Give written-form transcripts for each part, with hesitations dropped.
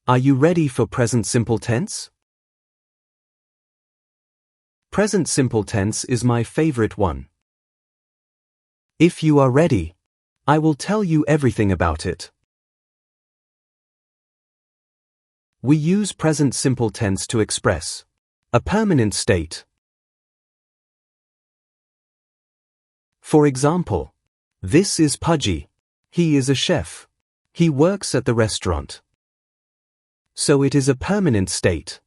Are you ready for present simple tense? Present simple tense is my favorite one. If you are ready, I will tell you everything about it. We use present simple tense to express a permanent state. For example, this is Pudgy. He is a chef. He works at the restaurant. So it is a permanent state.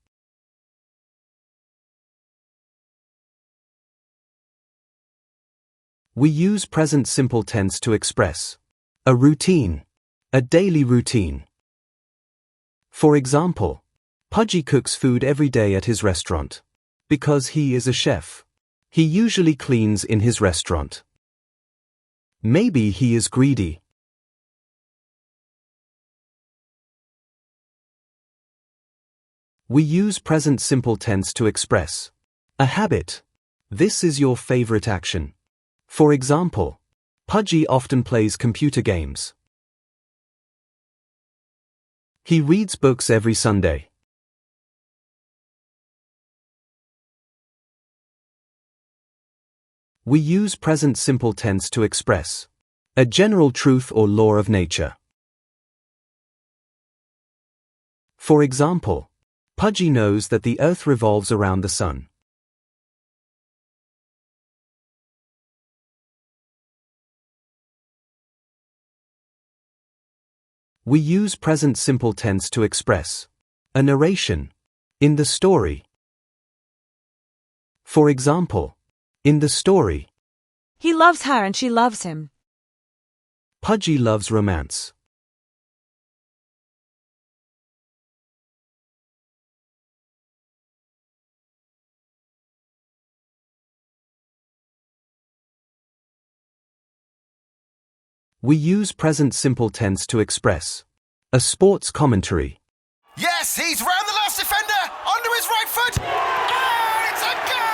We use present simple tense to express a routine, a daily routine. For example, Pudgy cooks food every day at his restaurant. Because he is a chef, he usually cleans in his restaurant. Maybe he is greedy. We use present simple tense to express a habit. This is your favorite action. For example, Pudgy often plays computer games. He reads books every Sunday. We use present simple tense to express a general truth or law of nature. For example, Pudgy knows that the earth revolves around the sun. We use present simple tense to express a narration in the story. For example, in the story, he loves her and she loves him. Pudgy loves romance. We use present simple tense to express a sports commentary. Yes, he's round the last defender, under his right foot, and it's a goal!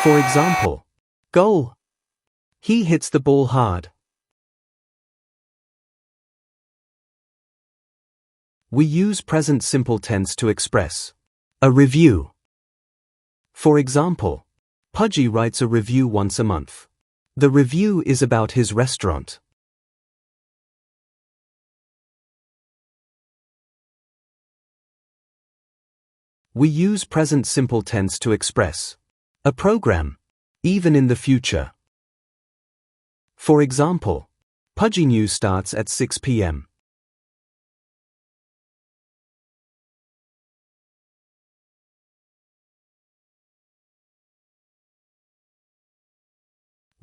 For example, goal. He hits the ball hard. We use present simple tense to express a review. For example, Pudgy writes a review once a month. The review is about his restaurant. We use present simple tense to express a program, even in the future. For example, Pudgy News starts at 6 p.m.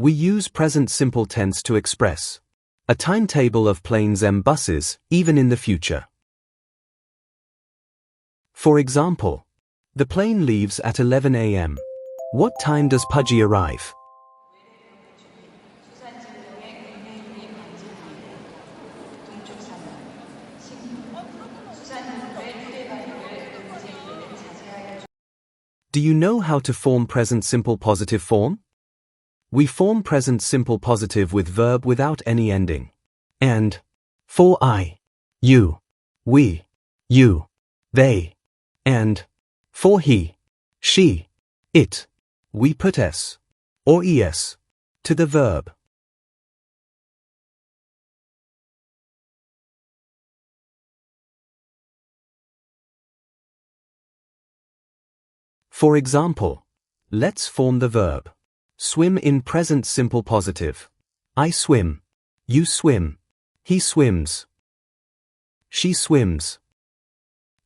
We use present simple tense to express a timetable of planes and buses, even in the future. For example, the plane leaves at 11 a.m. What time does Pudgy arrive? Do you know how to form present simple positive form? We form present simple positive with verb without any ending. And for I, you, we, you, they, and for he, she, it, we put s or es to the verb. For example, let's form the verb swim in present simple positive. I swim, you swim, he swims, she swims,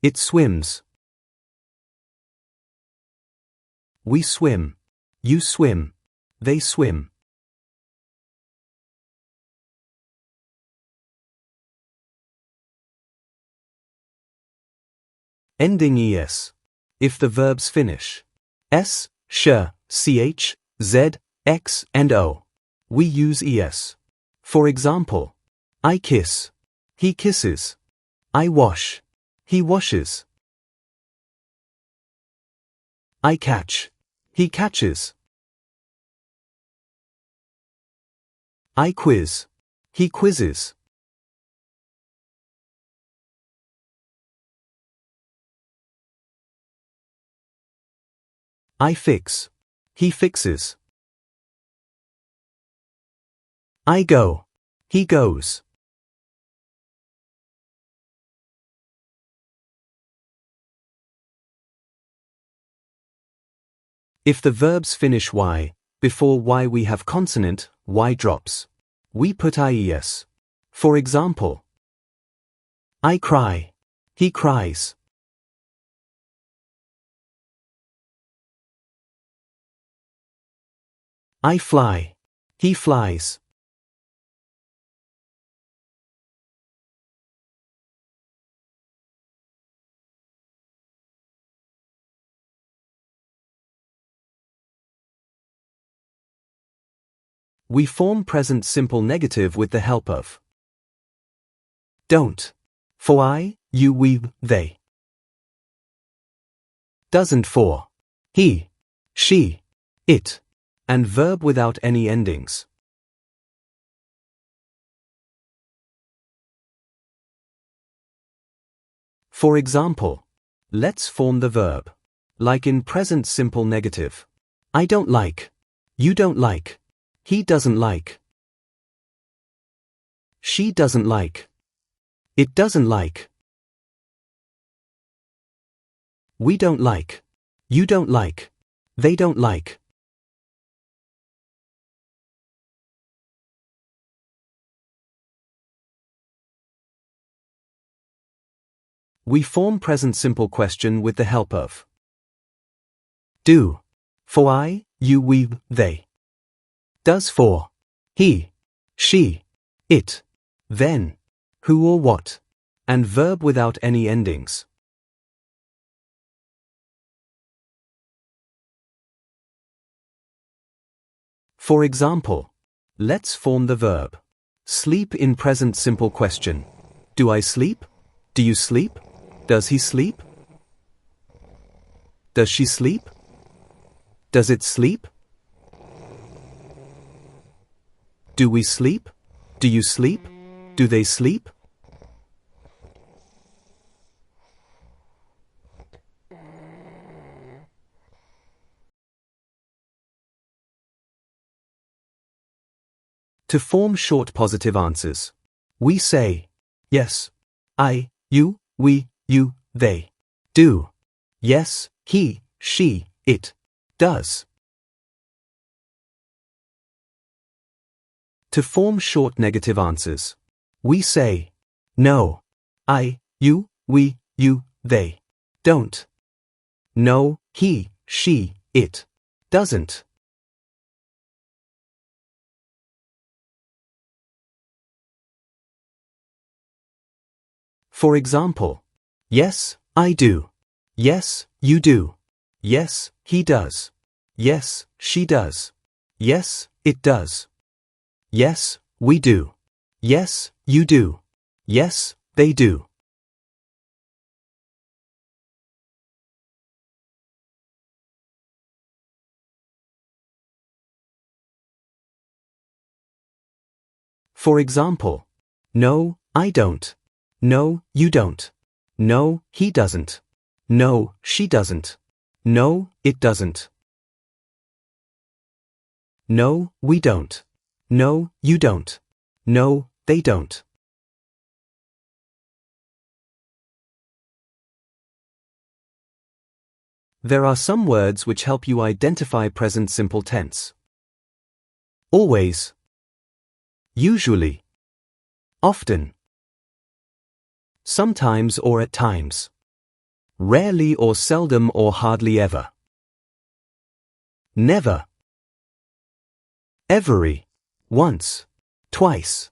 it swims. We swim, you swim, they swim. Ending es. If the verbs finish s, sh, ch, z, x, and o, we use es. For example, I kiss, he kisses. I wash, he washes. I catch, he catches. I quiz, he quizzes. I fix. He fixes. I go. He goes. If the verbs finish y, before y we have consonant, y drops. We put ies. For example, I cry. He cries. I fly. He flies. We form present simple negative with the help of don't. For I, you, we, they. Doesn't for he, she, it, and verb without any endings. For example, let's form the verb, like in present simple negative. I don't like. You don't like. He doesn't like. She doesn't like. It doesn't like. We don't like. You don't like. They don't like. We form present simple question with the help of do. For I, you, we, they. Does for he, she, it, then, who or what, and verb without any endings. For example, let's form the verb sleep in present simple question. Do I sleep? Do you sleep? Does he sleep? Does she sleep? Does it sleep? Do we sleep? Do you sleep? Do they sleep? To form short positive answers, we say yes, I, you, we, you, they. Do. Yes, he, she, it, does. To form short negative answers, we say no, I, you, we, you, they. Don't. No, he, she, it, doesn't. For example, yes, I do. Yes, you do. Yes, he does. Yes, she does. Yes, it does. Yes, we do. Yes, you do. Yes, they do. For example, no, I don't. No, you don't. No, he doesn't. No, she doesn't. No, it doesn't. No, we don't. No, you don't. No, they don't. There are some words which help you identify present simple tense. Always. Usually. Often. Sometimes or at times. Rarely or seldom or hardly ever. Never. Every. Once. Twice.